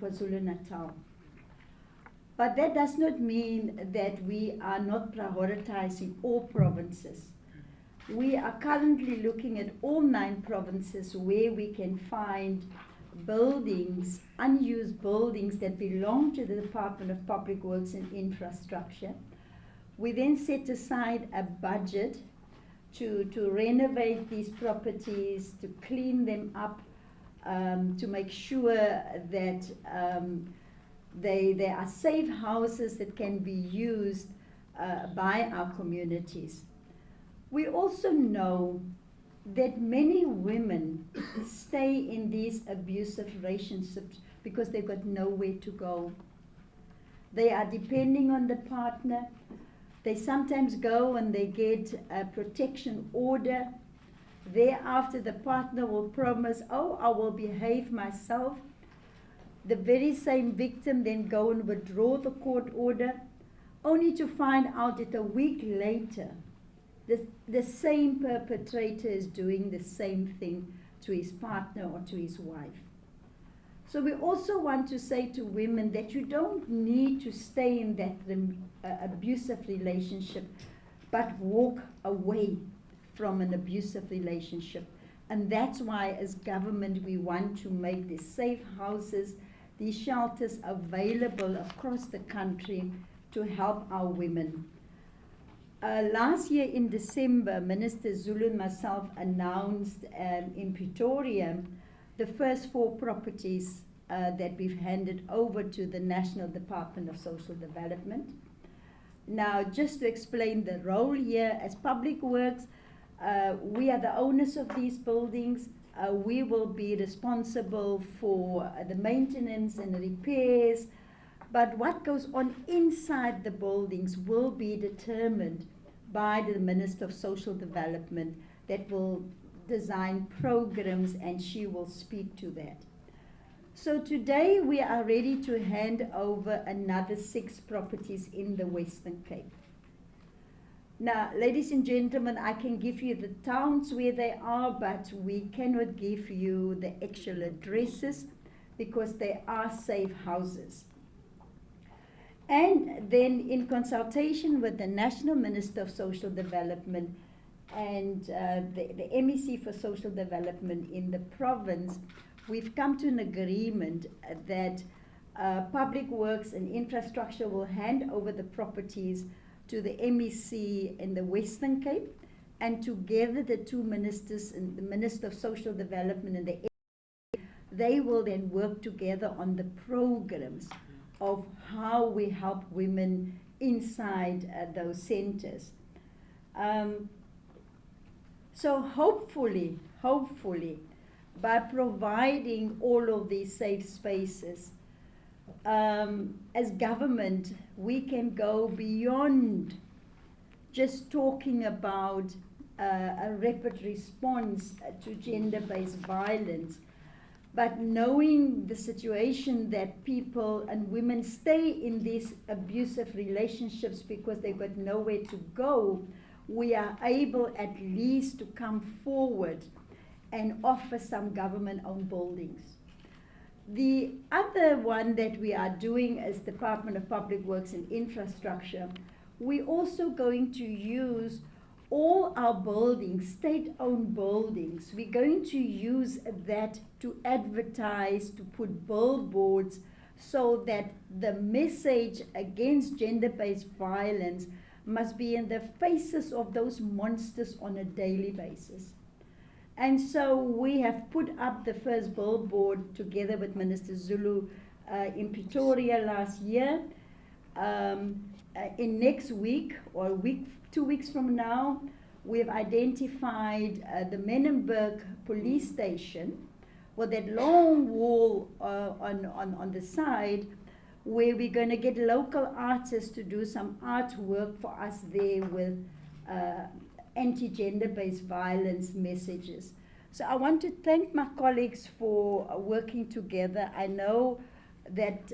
KwaZulu-Natal. But that does not mean that we are not prioritizing all provinces. We are currently looking at all 9 provinces where we can find buildings, unused buildings that belong to the Department of Public Works and Infrastructure. We then set aside a budget to renovate these properties, to clean them up, to make sure that they are safe houses that can be used by our communities. We also know that many women stay in these abusive relationships because they've got nowhere to go. They are depending on the partner. They sometimes go and they get a protection order. Thereafter, the partner will promise, oh, I will behave myself. The very same victim then go and withdraw the court order, only to find out that a week later, the same perpetrator is doing the same thing to his partner or to his wife. So we also want to say to women that you don't need to stay in that abusive relationship, but walk away from an abusive relationship. And that's why as government we want to make these safe houses, these shelters available across the country to help our women. Last year in December, Minister Zulu and myself announced in Pretoria the first 4 properties that we've handed over to the National Department of Social Development. Now, just to explain the role here, as Public Works, we are the owners of these buildings. We will be responsible for the maintenance and repairs, but what goes on inside the buildings will be determined by the Minister of Social Development that will design programs, and she will speak to that. So today we are ready to hand over another 6 properties in the Western Cape. Now, ladies and gentlemen, I can give you the towns where they are, but we cannot give you the actual addresses because they are safe houses. And then in consultation with the National Minister of Social Development and the MEC for Social Development in the province, we've come to an agreement that Public Works and Infrastructure will hand over the properties to the MEC in the Western Cape, and together the 2 ministers, and the Minister of Social Development and the MEC, they will then work together on the programs of how we help women inside those centers. So hopefully, by providing all of these safe spaces, as government, we can go beyond just talking about a rapid response to gender-based violence, but knowing the situation that people and women stay in these abusive relationships because they've got nowhere to go, we are able at least to come forward and offer some government-owned buildings. The other one that we are doing as Department of Public Works and Infrastructure, we're also going to use all our buildings, state-owned buildings. We're going to use that to advertise, to put billboards, so that the message against gender-based violence must be in the faces of those monsters on a daily basis. And so we have put up the first billboard together with Minister Zulu in Pretoria last year. In next week, or 2 weeks from now, we have identified the Menenberg police station with that long wall on the side, where we're going to get local artists to do some artwork for us there with anti-gender-based violence messages. So I want to thank my colleagues for working together. I know that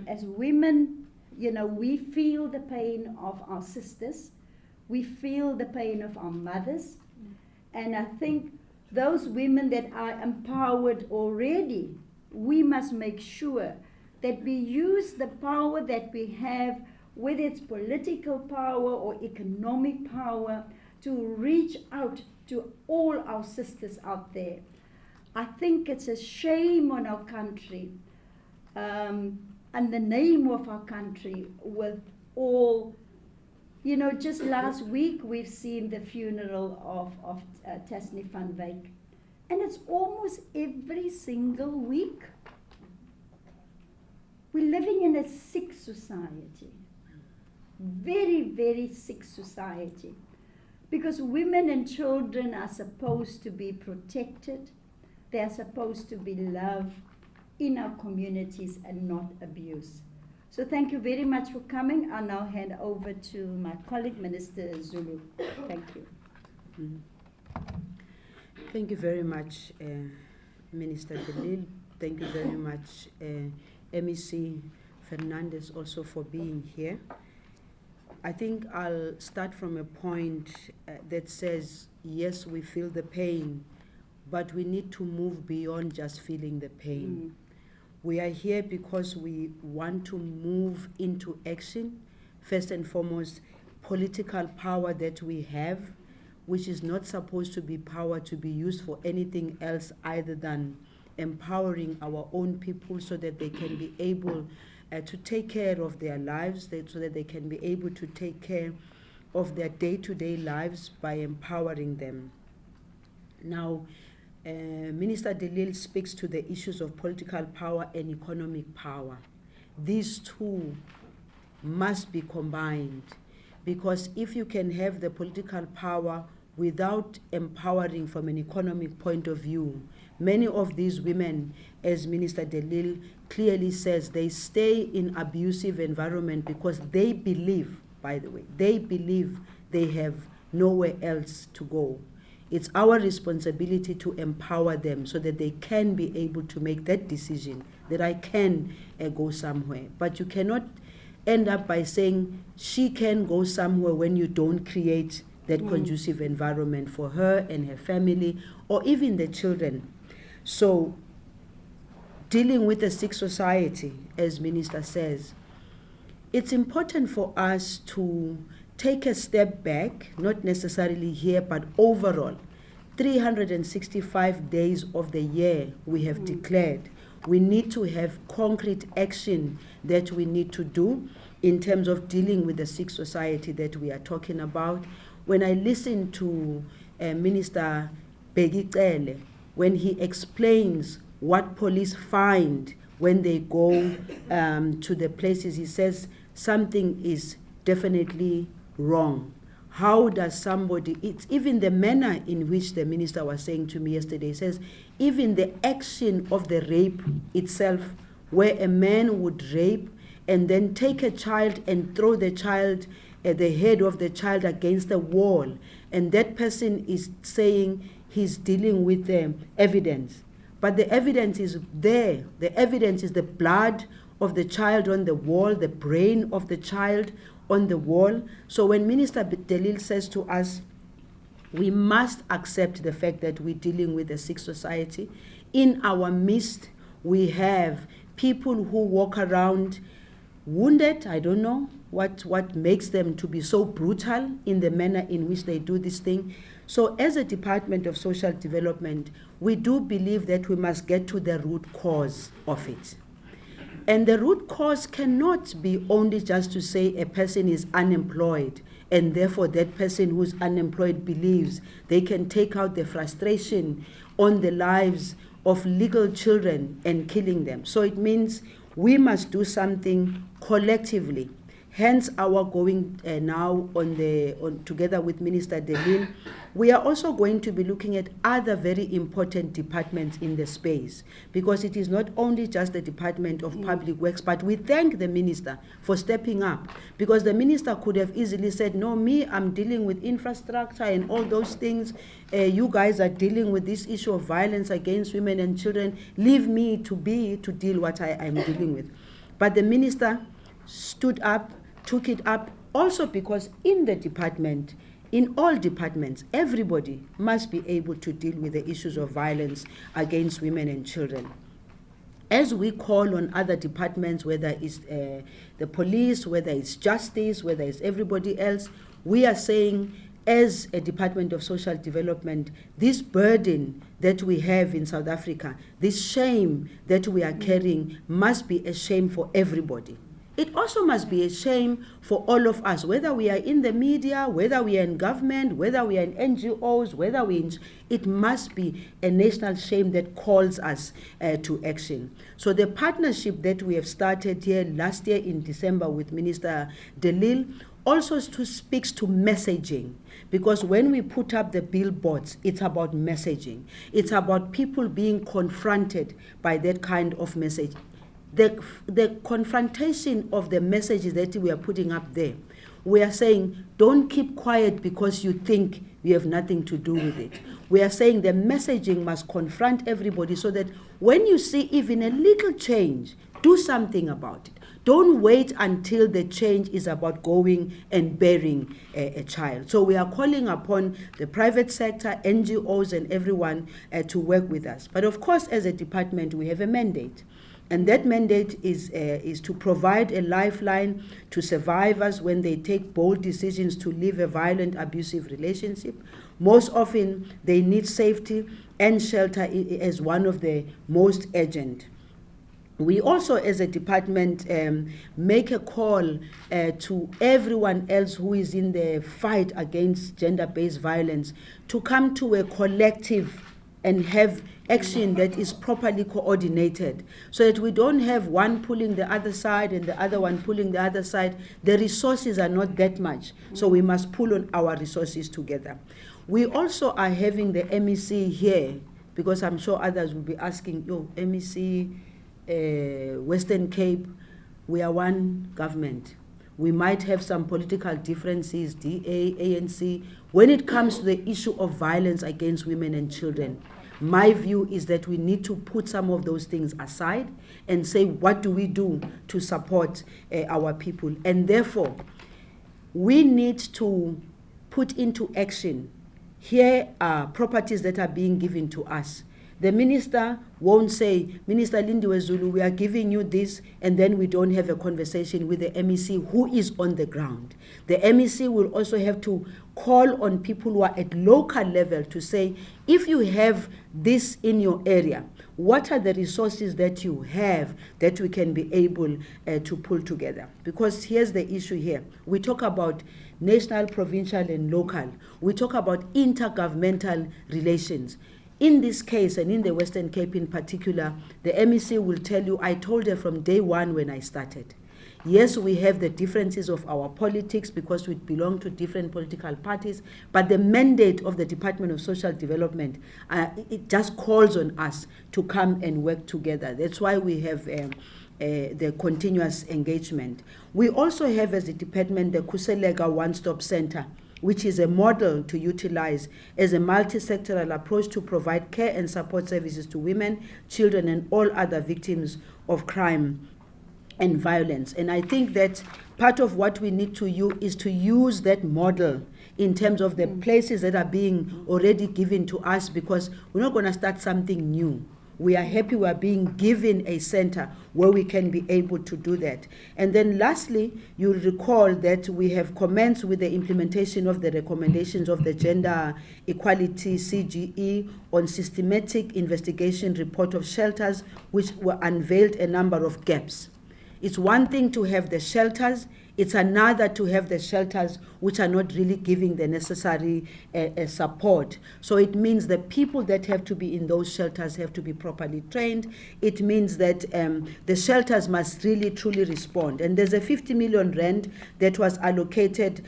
as women, you know, we feel the pain of our sisters. We feel the pain of our mothers. And I think those women that are empowered already, we must make sure that we use the power that we have, whether it's political power or economic power, to reach out to all our sisters out there. I think it's a shame on our country, and the name of our country, with all, you know, just last week we've seen the funeral of Tasnie van Wyk. And it's almost every single week. We're living in a sick society. Very, very sick society. Because women and children are supposed to be protected. They are supposed to be loved in our communities and not abused. So thank you very much for coming. I'll now hand over to my colleague, Minister Zulu. Thank you. Thank you very much, Minister de Lille. Thank you very much, MEC Fernandez, also for being here. I think I'll start from a point that says, yes, we feel the pain, but we need to move beyond just feeling the pain. We are here because we want to move into action. First and foremost, political power that we have, which is not supposed to be power to be used for anything else other than empowering our own people so that they can be able to take care of their lives, so that they can be able to take care of their day-to-day lives by empowering them. Now, Minister de Lille speaks to the issues of political power and economic power. These two must be combined, because if you can have the political power without empowering from an economic point of view, many of these women, as Minister de Lille clearly says, they stay in abusive environment because they believe, by the way, they believe they have nowhere else to go. It's our responsibility to empower them so that they can be able to make that decision, that I can go somewhere. But you cannot end up by saying she can go somewhere when you don't create that conducive environment for her and her family, or even the children. So dealing with a sick society, as Minister says, it's important for us to take a step back, not necessarily here, but overall. 365 days of the year we have declared. We need to have concrete action that we need to do in terms of dealing with the sick society that we are talking about. When I listen to Minister Begicele, when he explains what police find when they go to the places, he says something is definitely wrong. How does somebody, it's even the manner in which the minister was saying to me yesterday, says even the action of the rape itself, where a man would rape and then take a child and throw the child, the head of the child against the wall, and that person is saying he's dealing with the evidence. But the evidence is there. The evidence is the blood of the child on the wall, the brain of the child on the wall. So when Minister de Lille says to us, we must accept the fact that we're dealing with a sick society. In our midst, we have people who walk around wounded. I don't know what makes them to be so brutal in the manner in which they do this thing. So as a Department of Social Development, we do believe that we must get to the root cause of it. And the root cause cannot be only just to say a person is unemployed and therefore that person who's unemployed believes they can take out the frustration on the lives of legal children and killing them. So it means we must do something collectively. Hence our going now together with Minister de Lille. We are also going to be looking at other very important departments in the space, because it is not only just the Department of Public Works, but we thank the minister for stepping up, because the minister could have easily said, no, me, I'm dealing with infrastructure and all those things. You guys are dealing with this issue of violence against women and children. Leave me to deal what I'm dealing with. But the minister stood up, took it up, also because in the department, in all departments, everybody must be able to deal with the issues of violence against women and children. as we call on other departments, whether it's the police, whether it's justice, whether it's everybody else, we are saying, as a Department of Social Development, this burden that we have in South Africa, this shame that we are carrying, must be a shame for everybody. It also must be a shame for all of us, whether we are in the media, whether we are in government, whether we are in NGOs, whether we it must be a national shame that calls us to action. So the partnership that we have started here last year in December with Minister de Lille also speaks to messaging, because when we put up the billboards, it's about messaging. It's about people being confronted by that kind of message. The confrontation of the messages that we are putting up there, we are saying, don't keep quiet because you think you have nothing to do with it. We are saying the messaging must confront everybody, so that when you see even a little change, do something about it. Don't wait until the change is about going and burying a child. So we are calling upon the private sector, NGOs, and everyone to work with us. But of course, as a department, we have a mandate. And that mandate is to provide a lifeline to survivors when they take bold decisions to leave a violent, abusive relationship. Most often, they need safety and shelter as one of the most urgent. We also, as a department, make a call to everyone else who is in the fight against gender-based violence to come to a collective and have action that is properly coordinated, so that we don't have one pulling the other side and the other one pulling the other side. The resources are not that much, so we must pull on our resources together. We also are having the MEC here, because I'm sure others will be asking, MEC, Western Cape, we are one government. We might have some political differences, DA, ANC. When it comes to the issue of violence against women and children, my view is that we need to put some of those things aside and say, what do we do to support our people? And therefore, we need to put into action. Here are properties that are being given to us. The minister won't say, Minister Lindiwe Zulu, we are giving you this, and then we don't have a conversation with the MEC who is on the ground. The MEC will also have to call on people who are at local level to say, if you have this in your area, what are the resources that you have that we can be able to pull together? Because here's the issue here. We talk about national, provincial, and local. We talk about intergovernmental relations. In this case, and in the Western Cape in particular, the MEC will tell you, I told her from day one when I started. Yes, we have the differences of our politics because we belong to different political parties, but the mandate of the Department of Social Development, it just calls on us to come and work together. That's why we have the continuous engagement. We also have, as a department, the Kuselega One-Stop Center, which is a model to utilize as a multi-sectoral approach to provide care and support services to women, children, and all other victims of crime and violence. And I think that part of what we need to is to use that model in terms of the places that are being already given to us, because we're not going to start something new. We are happy we are being given a center where we can be able to do that. And then lastly, you'll recall that we have commenced with the implementation of the recommendations of the Gender Equality CGE on systematic investigation report of shelters, which were unveiled a number of gaps. It's one thing to have the shelters, it's another to have the shelters which are not really giving the necessary support. So it means the people that have to be in those shelters have to be properly trained. It means that the shelters must really truly respond. And there's a 50 million rand that was allocated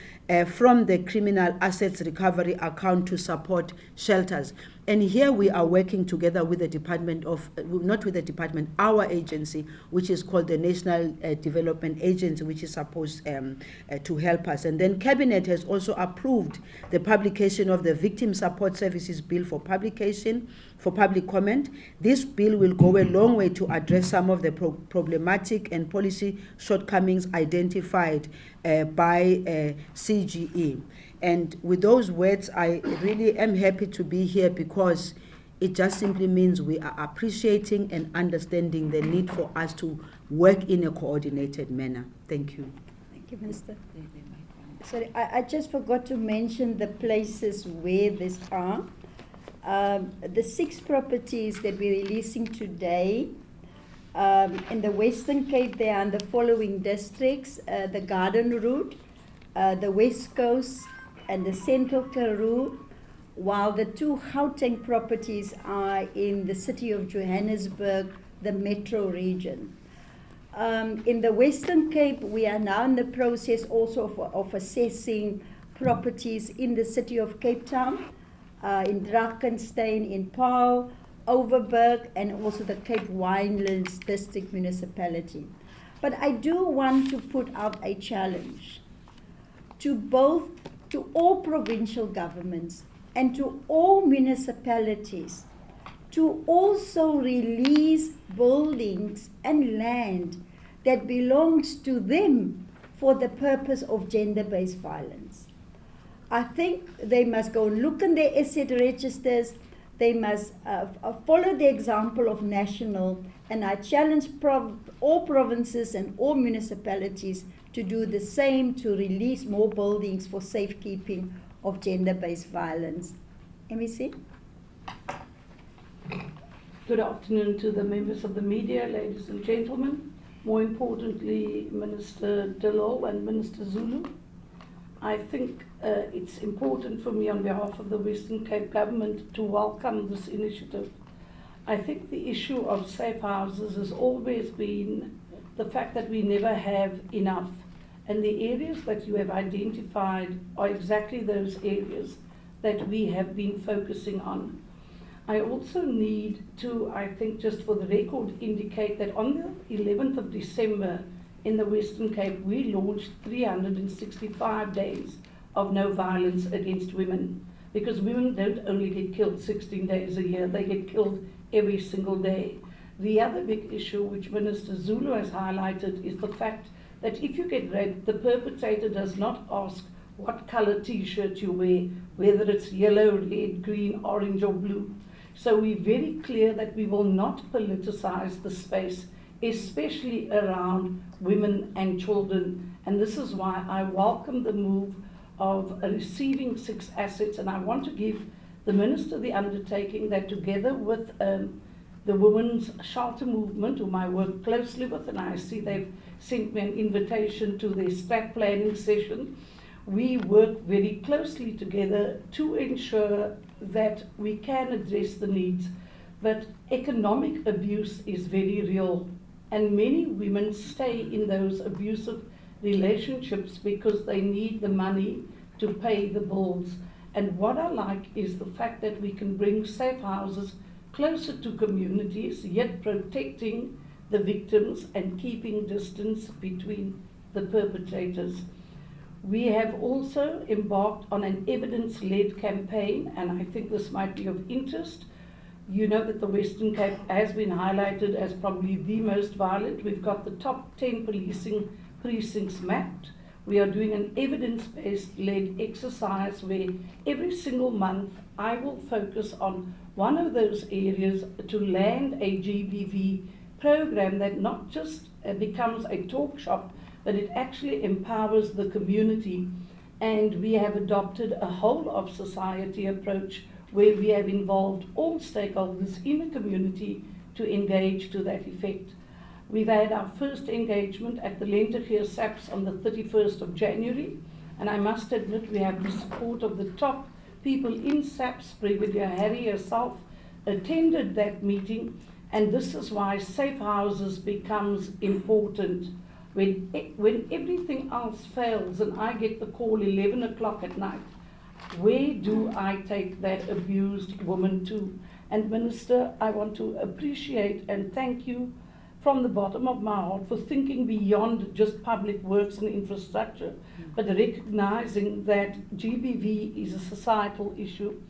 from the Criminal Assets Recovery account to support shelters. And here we are working together with the department of, not with the department, our agency, which is called the National Development Agency, which is supposed to help us. And then Cabinet has also approved the publication of the Victim Support Services Bill for publication, for public comment. This bill will go a long way to address some of the problematic and policy shortcomings identified by CGE. And with those words, I really am happy to be here, because It just simply means we are appreciating and understanding the need for us to work in a coordinated manner. Thank you. Thank you, Minister. Sorry, I just forgot to mention the places where these are. The 6 properties that we're releasing today, in the Western Cape, they are in the following districts: the Garden Route, the West Coast, and the Central Karoo, while the 2 Gauteng properties are in the city of Johannesburg, the metro region. In the Western Cape, we are now in the process also of assessing properties in the city of Cape Town, in Drakenstein, in Paarl, Overberg, and also the Cape Winelands District Municipality. But I do want to put out a challenge to all provincial governments and to all municipalities to also release buildings and land that belongs to them for the purpose of gender-based violence. I think they must go and look in their asset registers. They must follow the example of national, and I challenge all provinces and all municipalities to do the same, to release more buildings for safekeeping of gender-based violence. MEC? Good afternoon to the members of the media, ladies and gentlemen. More importantly, Minister Lille and Minister Zulu. I think it's important for me on behalf of the Western Cape government to welcome this initiative. I think the issue of safe houses has always been the fact that we never have enough. And the areas that you have identified are exactly those areas that we have been focusing on. I also need to, I think just for the record, indicate that on the 11th of December in the Western Cape, we launched 365 days of no violence against women. Because women don't only get killed 16 days a year, they get killed every single day. The other big issue which Minister Zulu has highlighted is the fact that if you get raped, the perpetrator does not ask what color t-shirt you wear, whether it's yellow, red, green, orange or blue. So we're very clear that we will not politicize the space, especially around women and children. And this is why I welcome the move of receiving 6 assets. And I want to give the Minister the undertaking that together with the Women's Shelter Movement, whom I work closely with, and I see they've sent me an invitation to their strat planning session, we work very closely together to ensure that we can address the needs. But economic abuse is very real, and many women stay in those abusive relationships because they need the money to pay the bills. And what I like is the fact that we can bring safe houses closer to communities, yet protecting the victims and keeping distance between the perpetrators. We have also embarked on an evidence-led campaign, and I think this might be of interest. You know that the Western Cape has been highlighted as probably the most violent. We've got the top 10 policing precincts mapped. We are doing an evidence-based led exercise where every single month I will focus on one of those areas to land a GBV program that not just becomes a talk shop, but it actually empowers the community. And we have adopted a whole of society approach where we have involved all stakeholders in the community to engage to that effect. We've had our first engagement at the Lentegeur SAPS on the 31st of January, and I must admit we have the support of the top people in SAPS. Brigadier Harry herself attended that meeting, and this is why safe houses becomes important. When everything else fails and I get the call 11 o'clock at night, where do I take that abused woman to? And Minister, I want to appreciate and thank you from the bottom of my heart for thinking beyond just public works and infrastructure, but recognizing that GBV is a societal issue.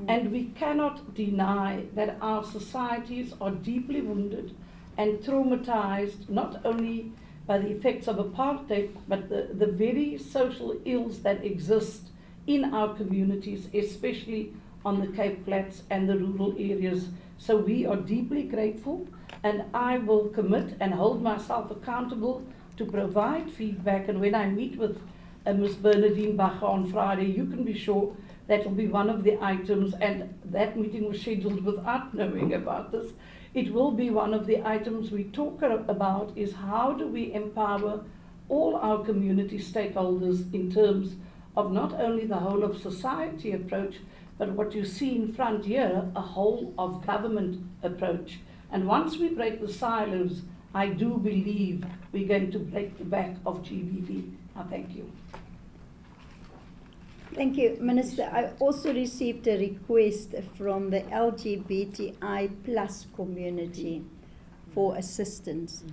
And we cannot deny that our societies are deeply wounded and traumatized, not only by the effects of apartheid, but the very social ills that exist in our communities, especially on the Cape Flats and the rural areas. So we are deeply grateful, and I will commit and hold myself accountable to provide feedback. And when I meet with Ms. Bernadine Bacher on Friday, you can be sure that will be one of the items, and that meeting was scheduled without knowing about this. It will be one of the items we talk about, is how do we empower all our community stakeholders in terms of not only the whole of society approach, but what you see in front here, a whole of government approach. And once we break the silos, I do believe we're going to break the back of GBV. I thank you. Thank you, Minister. I also received a request from the LGBTI plus community for assistance.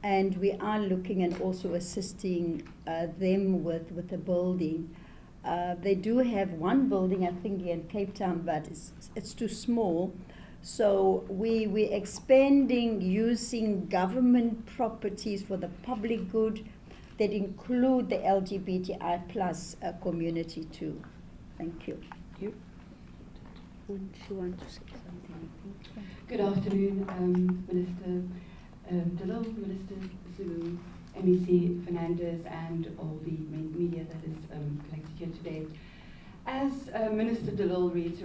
And we are looking and also assisting them with a building. They do have one building, I think, here in Cape Town, but it's too small. So we're expanding using government properties for the public good that include the LGBTI plus community too. Thank you. You want to say something? Good afternoon, Minister Delil, Minister Zulu, MEC Fernandez, and all the media that is connected here today. As Minister Delil reiterated,